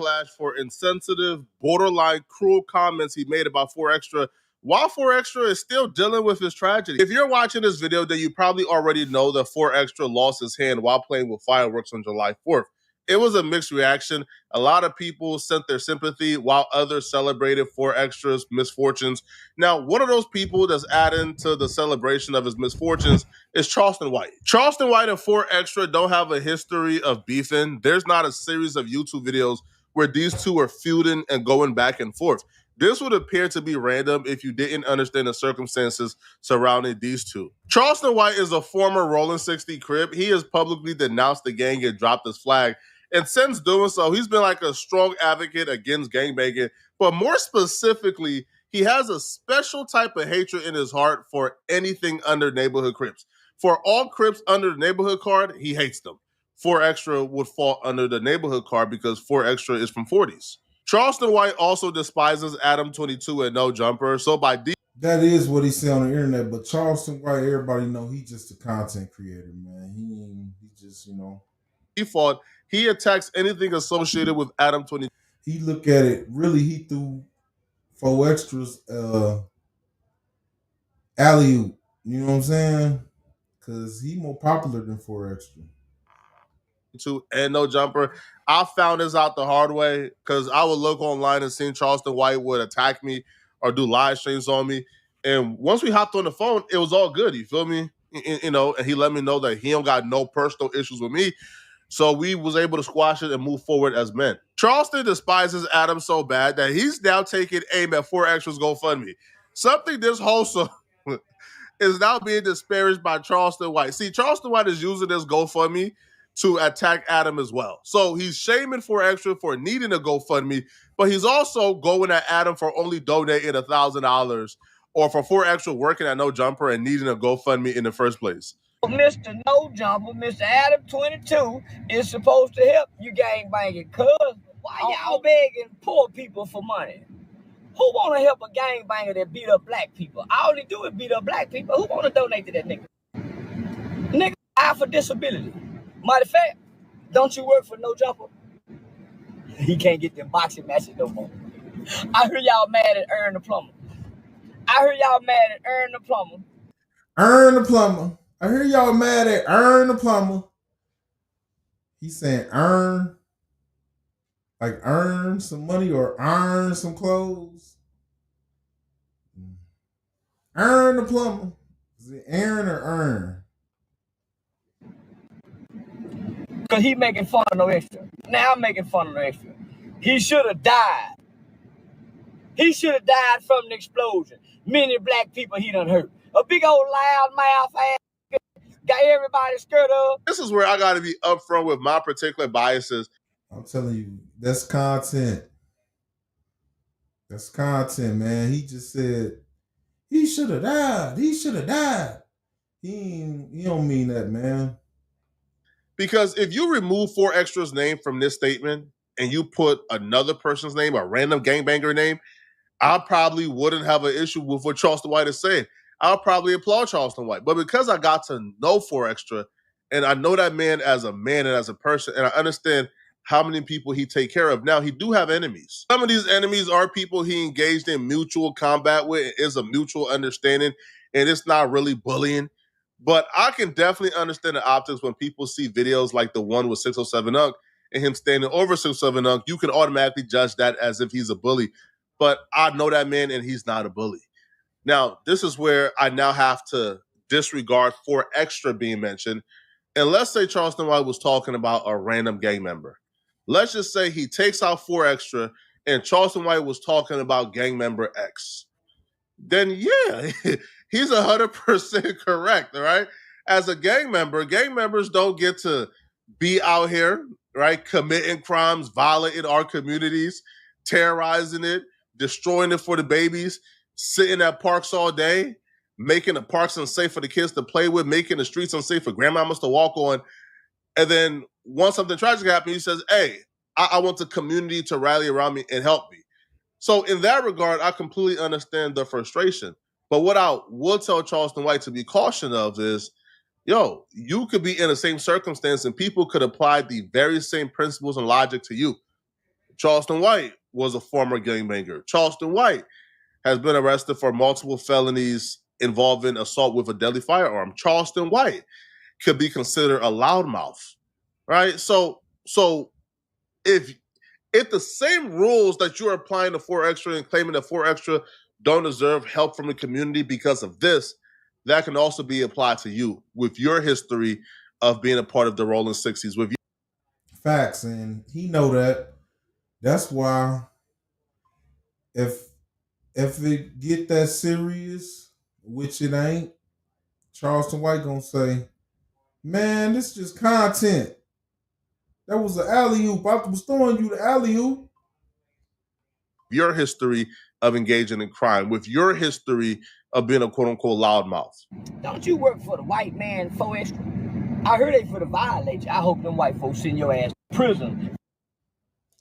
backlash for insensitive, borderline cruel comments he made about 4Extra, while 4Extra is still dealing with his tragedy. If you're watching this video, then you probably already know that 4Extra lost his hand while playing with fireworks on July 4th. It was a mixed reaction. A lot of people sent their sympathy while others celebrated 4Extra's misfortunes. Now, one of those people that's adding to the celebration of his misfortunes is Charleston White. Charleston White and 4Extra don't have a history of beefing. There's not a series of YouTube videos where these two are feuding and going back and forth. This would appear to be random if you didn't understand the circumstances surrounding these two. Charleston White is a former Rolling 60 Crip. He has publicly denounced the gang and dropped his flag. And since doing so, he's been like a strong advocate against gangbanging. But more specifically, he has a special type of hatred in his heart for anything under neighborhood Crips. For all Crips under the neighborhood card, he hates them. 4Extra would fall under the neighborhood card because 4Extra is from 40s. Charleston White also despises Adam 22 and No Jumper. So by that is what he said on the internet. But Charleston White, everybody know he's just a content creator, man. He just, you know, default, he attacks anything associated with Adam 22. He look at it, really, he threw 4Extra's alley-oop. You know what I'm saying? Because he more popular than 4Extra. And No Jumper. I found this out the hard way because I would look online and see Charleston White would attack me or do live streams on me. And once we hopped on the phone, it was all good. You feel me? You know, and he let me know that he don't got no personal issues with me. So we was able to squash it and move forward as men. Charleston despises Adam so bad that he's now taking aim at 4Extra's GoFundMe. Something this wholesome is now being disparaged by Charleston White. See, Charleston White is using this GoFundMe to attack Adam as well. So he's shaming 4Extra for needing a GoFundMe, but he's also going at Adam for only donating $1,000 or for 4Extra working at No Jumper and needing a GoFundMe in the first place. Mr. No Jumper, Mr. Adam 22 is supposed to help you gangbanging, cuz why y'all begging poor people for money? Who want to help a gangbanger that beat up black people? All he do is beat up black people. Who want to donate to that nigga? Nigga, I for disability. Matter of fact, don't you work for No Jumper? He can't get them boxing matches no more. I hear y'all mad at Earn the Plumber. I hear y'all mad at Earn the Plumber. Earn the Plumber. I hear y'all mad at Earn the Plumber. He's saying earn, like earn some money or earn some clothes. Earn the Plumber. Is it Aaron or earn? Because he making fun of No Extra. Now I'm making fun of No Extra. He should have died. He should have died from an explosion. Many black people he done hurt. A big old loud mouth ass got everybody scared up. This is where I got to be upfront with my particular biases. I'm telling you, that's content. That's content, man. He just said he should have died. He should have died. He don't mean that, man. Because if you remove 4Extra's name from this statement and you put another person's name, a random gangbanger name, I probably wouldn't have an issue with what Charleston White is saying. I'll probably applaud Charleston White. But because I got to know 4Extra and I know that man and as a person, and I understand how many people he take care of. Now, he do have enemies. Some of these enemies are people he engaged in mutual combat with. It is a mutual understanding, and it's not really bullying. But I can definitely understand the optics when people see videos like the one with 607 Unk and him standing over 607 Unk. You can automatically judge that as if he's a bully. But I know that man, and he's not a bully. Now, this is where I now have to disregard 4Extra being mentioned. And let's say Charleston White was talking about a random gang member. Let's just say he takes out 4Extra and Charleston White was talking about gang member X. Then, yeah, he's 100% correct, all right? As a gang member, gang members don't get to be out here, right, committing crimes, violating our communities, terrorizing it, destroying it for the babies, sitting at parks all day, making the parks unsafe for the kids to play with, making the streets unsafe for grandmamas to walk on. And then once something tragic happens, he says, hey, I want the community to rally around me and help me. So in that regard, I completely understand the frustration. But what I will tell Charleston White to be cautious of is, yo, you could be in the same circumstance and people could apply the very same principles and logic to you. Charleston White was a former gangbanger. Charleston White has been arrested for multiple felonies involving assault with a deadly firearm. Charleston White could be considered a loudmouth, right? So if the same rules that you're applying to 4Extra and claiming that 4Extra don't deserve help from the community because of this, that can also be applied to you with your history of being a part of the Rolling 60s. With facts, and he know that. That's why if it get that serious, which it ain't, Charleston White gonna say, man, this is just content. That was an alley-oop. I was throwing you the alley-oop. your history of engaging in crime, with your history of being a quote-unquote loudmouth. Don't you work for the white man 4Extra? I heard they for the violate you. I hope them white folks send your ass to prison.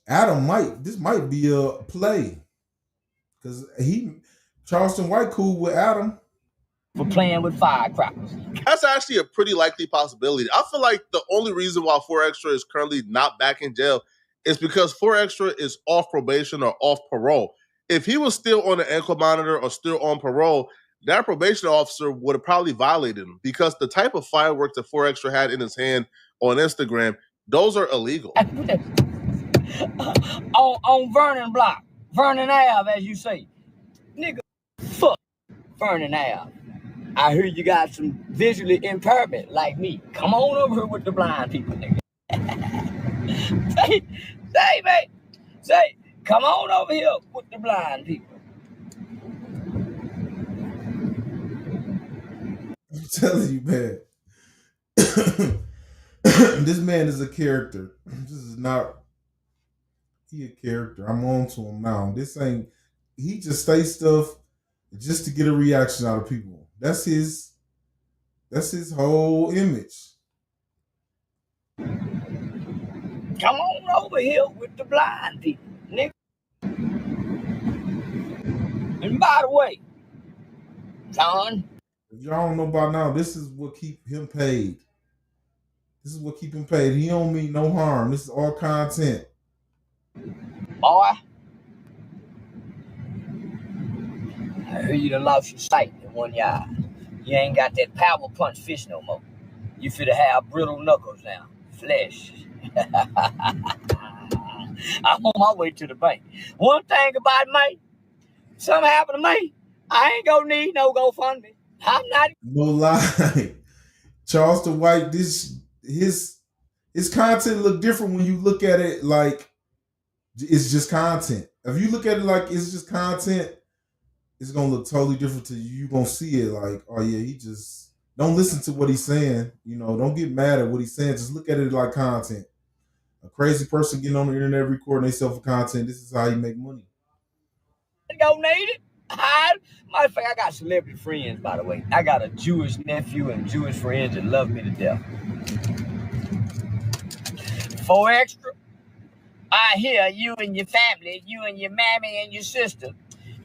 Adam this might be a play. Because Charleston White cool with Adam. For playing with firecrackers. That's actually a pretty likely possibility. I feel like the only reason why 4Extra is currently not back in jail is because 4Extra is off probation or off parole. If he was still on the ankle monitor or still on parole, that probation officer would have probably violated him, because the type of fireworks that 4Extra had in his hand on Instagram, those are illegal. on Vernon Ave, as you say. Nigga, fuck Vernon Ave. I heard you got some visually impairment like me. Come on over here with the blind people, nigga. Say, come on over here with the blind people. I'm telling you, man. This man is a character. This is not. He a character. I'm on to him now. This ain't. He just say stuff just to get a reaction out of people. That's his whole image. Come on over here with the blind people, nigga. And by the way, John, if y'all don't know by now, this is what keep him paid. This is what keep him paid. He don't mean no harm. This is all content. Boy, I heard you done lost your sight in one eye. You ain't got that power punch fish no more. You finna have brittle knuckles now. Flesh. I'm on my way to the bank. One thing about me, something happened to me, I ain't gonna need no GoFundMe. I'm not. No lie. Charleston White, his content look different when you look at it like it's just content. If you look at it like it's just content, it's gonna look totally different to you. You're gonna see it like, oh yeah, he just don't listen to what he's saying. You know, don't get mad at what he's saying. Just look at it like content. A crazy person getting on the internet recording themselves for content. This is how you make money. Don't need it. Matter of fact, I got celebrity friends, by the way. I got a Jewish nephew and Jewish friends that love me to death. 4Extra. I hear you and your family, you and your mammy and your sister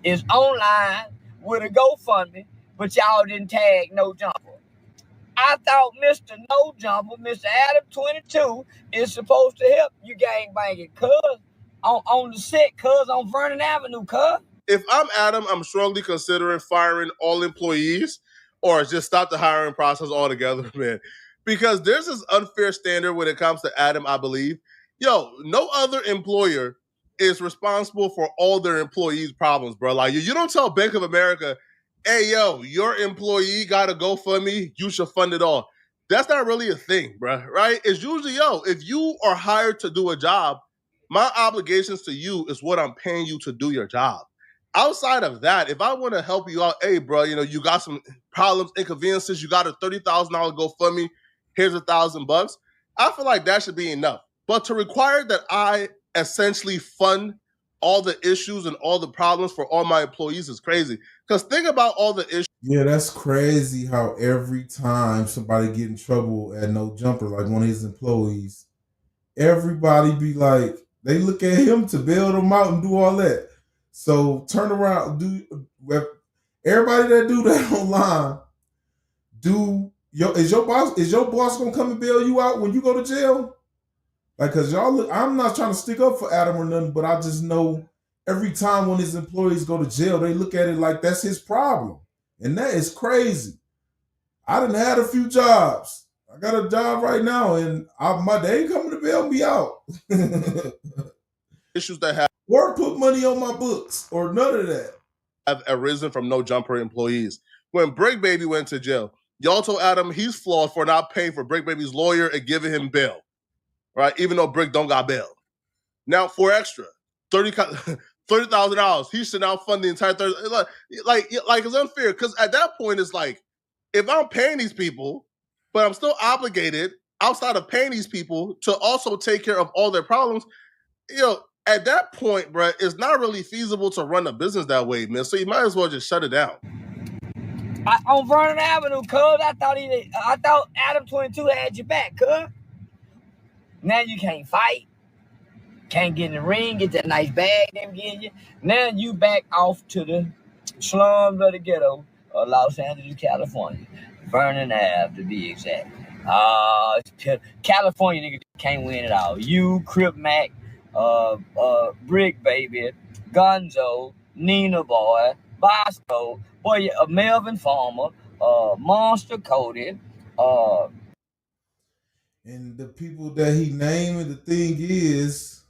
is online with a GoFundMe, but y'all didn't tag No Jumper. I thought Mr. No Jumper, Mr. Adam 22, is supposed to help you gangbanging, cuz on the set, cuz on Vernon Avenue, cuz. If I'm Adam, I'm strongly considering firing all employees or just stop the hiring process altogether, man. Because there's this unfair standard when it comes to Adam, I believe. Yo, no other employer is responsible for all their employees' problems, bro. Like, you don't tell Bank of America, hey, yo, your employee got a GoFundMe, you should fund it all. That's not really a thing, bro, right? It's usually, yo, if you are hired to do a job, my obligations to you is what I'm paying you to do your job. Outside of that, if I want to help you out, hey, bro, you know, you got some problems, inconveniences, you got a $30,000 GoFundMe, here's $1,000. I feel like that should be enough. But to require that I essentially fund all the issues and all the problems for all my employees is crazy. Because think about all the issues. Yeah, that's crazy how every time somebody get in trouble at No Jumper, like one of his employees, everybody be like, they look at him to bail them out and do all that. So turn around, everybody that do that online, is your boss gonna come and bail you out when you go to jail? Like, cause y'all look, I'm not trying to stick up for Adam or nothing, but I just know every time when his employees go to jail, they look at it like that's his problem. And that is crazy. I done had a few jobs. I got a job right now, and they ain't coming to bail me out. Issues that have or put money on my books, or none of that. Have arisen from no jumper employees. When Brick Baby went to jail, y'all told Adam he's flawed for not paying for Brick Baby's lawyer and giving him bail, right? Even though Brick don't got bail. Now for extra, $30,000, he should now fund the entire 30. Like it's unfair because at that point it's like, if I'm paying these people, but I'm still obligated outside of paying these people to also take care of all their problems, at that point, bro, it's not really feasible to run a business that way, man. So you might as well just shut it down. On Vernon Avenue, cuz I thought Adam 22 had your back, cuz. Now you can't fight, can't get in the ring, get that nice bag them getting you. Now you back off to the slums of the ghetto of Los Angeles, California. Vernon Ave, to be exact. California niggas can't win it all. You, Crip Mac, Brick Baby, Gonzo, Nina Boy, Bosco, boy, Melvin Farmer, Monster Cody, and the people that he named, the thing is,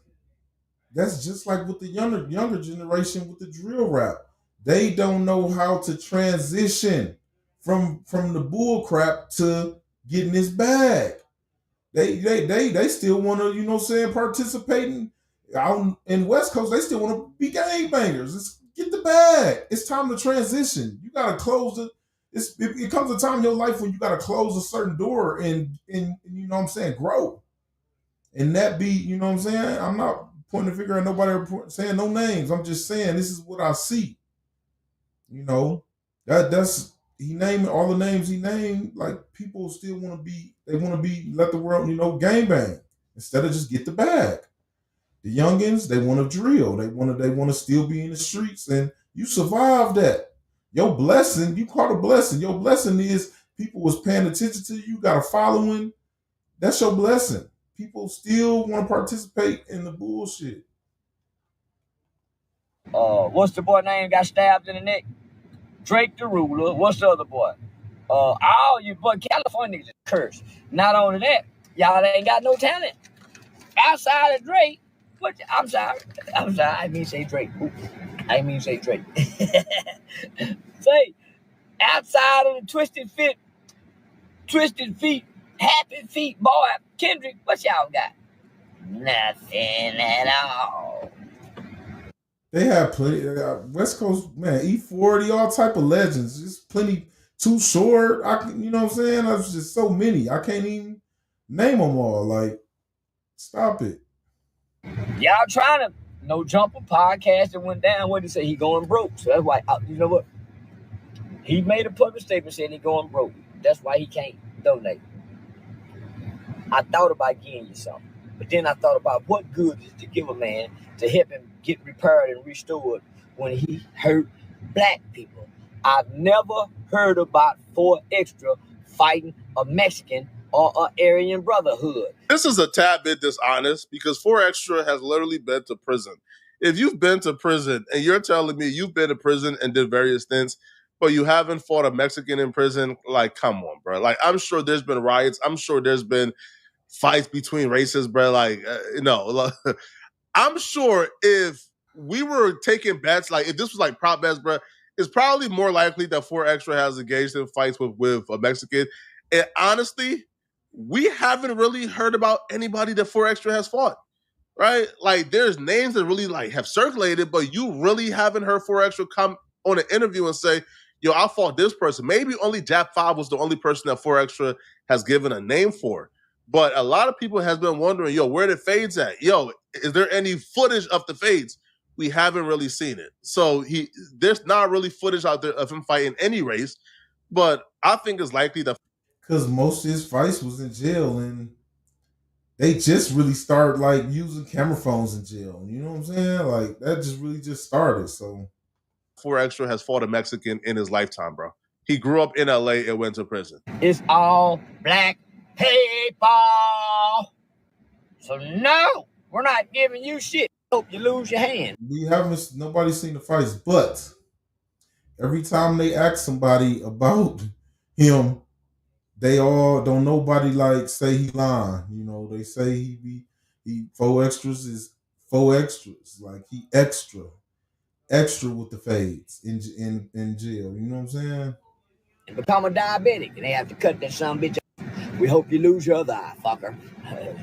that's just like with the younger generation with the drill rap. They don't know how to transition from the bull crap to getting this bag. They still want to, participating out in West Coast. They still want to be gangbangers. Get the bag. It's time to transition. You gotta close it. It comes a time in your life when you gotta close a certain door and grow. And that be, I'm not pointing the finger at nobody saying no names. I'm just saying this is what I see. That's he named all the names he named. Like, people still want to be, let the world, gangbang instead of just get the bag. The youngins, they want to drill. They want to still be in the streets, and you survived that. Your blessing, you caught a blessing. Your blessing is people was paying attention to you. You got a following. That's your blessing. People still want to participate in the bullshit. What's the boy name got stabbed in the neck? Drake the Ruler. What's the other boy? All you boy California is cursed. Not only that, y'all ain't got no talent. Outside of Drake, I'm sorry. I mean say Drake. Oops. I mean say Drake. Say, outside of the Twisted Feet, Happy Feet boy, Kendrick, what y'all got? Nothing at all. They have plenty. West Coast, man, E40, all type of legends. Just plenty. Too Short. You know what I'm saying? There's just so many. I can't even name them all. Like, stop it. Y'all trying to No Jumper podcast that went down. What did he say? He going broke. So that's why, you know what? He made a public statement saying he going broke. That's why he can't donate. I thought about giving you something. But then I thought about what good is it to give a man to help him get repaired and restored when he hurt black people. I've never heard about 4 Extra fighting a Mexican or an Aryan Brotherhood. This is a tad bit dishonest because 4 Extra has literally been to prison. If you've been to prison and you're telling me you've been to prison and did various stints, but you haven't fought a Mexican in prison, like, come on, bro. Like, I'm sure there's been riots. I'm sure there's been fights between races, bro. Like, I'm sure if we were taking bets, like if this was like prop bets, bro, it's probably more likely that 4 Extra has engaged in fights with a Mexican. And honestly, we haven't really heard about anybody that 4 Extra has fought, right? Like, there's names that really like have circulated, but you really haven't heard 4 Extra come on an interview and say, yo, I fought this person. Maybe only Jap 5 was the only person that 4 Extra has given a name for. But a lot of people has been wondering, yo, where the fades at? Yo, is there any footage of the fades? We haven't really seen it. So there's not really footage out there of him fighting any race. But I think it's likely that because most of his fights was in jail, and they just really started like using camera phones in jail. You know what I'm saying? Like, that just started. So 4 Extra has fought a Mexican in his lifetime, bro. He grew up in LA and went to prison. It's all black people. So no, we're not giving you shit. Hope you lose your hand. We haven't, nobody's seen the fights, but every time they ask somebody about him, they all don't nobody like say he lying. You know, they say he four extras is four extras. Like he extra with the fades in jail. You know what I'm saying? And become a diabetic, and they have to cut that son bitch off. We hope you lose your other eye, fucker.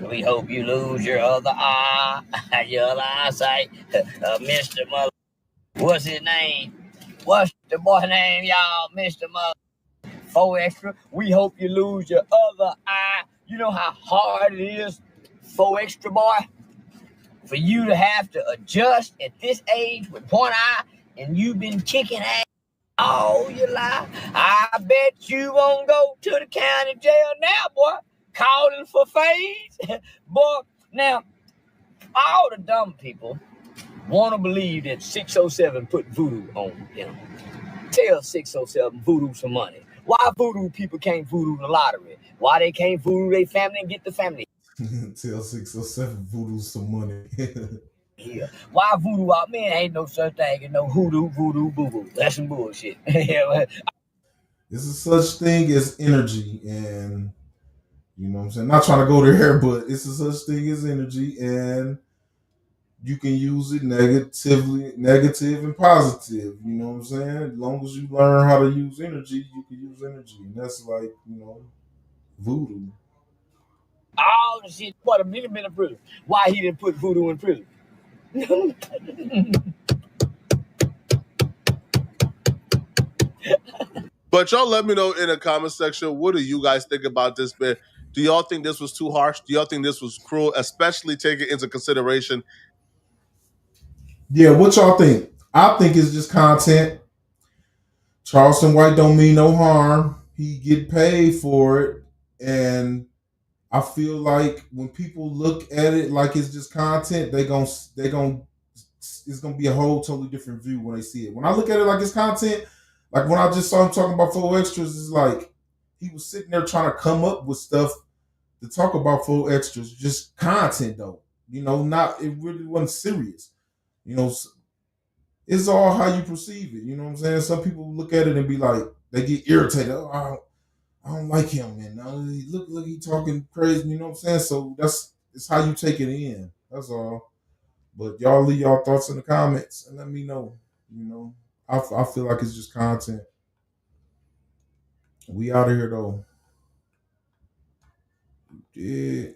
We hope you lose your other eye, your other eyesight, Mr. Mother. What's his name? What's the boy name, y'all? Mr. Mother. Four extra. We hope you lose your other eye. You know how hard it is, four extra boy, for you to have to adjust at this age with one eye, and you've been kicking ass all your life. I bet you won't go to the county jail now, boy, calling for fades. Boy, now, all the dumb people want to believe that 607 put voodoo on them. Tell 607 voodoo some money. Why voodoo people can't voodoo the lottery? Why they can't voodoo their family and get the family? Tell 607 voodoo some money. Yeah. Why voodoo out? Man, ain't no such thing as no hoodoo, voodoo, boo boo. That's some bullshit. This is such thing as energy, and you know what I'm saying? Not trying to go there, but it's a such thing as energy, and you can use it negative and positive. You know what I'm saying? As long as you learn how to use energy, you can use energy, and that's like, you know, voodoo. All the shit. What a million been in prison. Why he didn't put voodoo in prison? But y'all let me know in the comment section, what do you guys think about this bit? Do y'all think this was too harsh? Do y'all think this was cruel, especially taking into consideration? Yeah, what y'all think? I think it's just content. Charleston White don't mean no harm. He get paid for it, and I feel like when people look at it like it's just content, they gon' it's gonna be a whole totally different view when they see it. When I look at it like it's content, like when I just saw him talking about four extras, it's like he was sitting there trying to come up with stuff to talk about four extras, just content though. You know, not it really wasn't serious. You know, it's all how you perceive it. You know what I'm saying? Some people look at it and be like, they get irritated. Oh, I don't like him, man. No, look, he talking crazy. You know what I'm saying? So it's how you take it in. That's all. But y'all leave y'all thoughts in the comments and let me know. You know, I feel like it's just content. We out of here though. Yeah.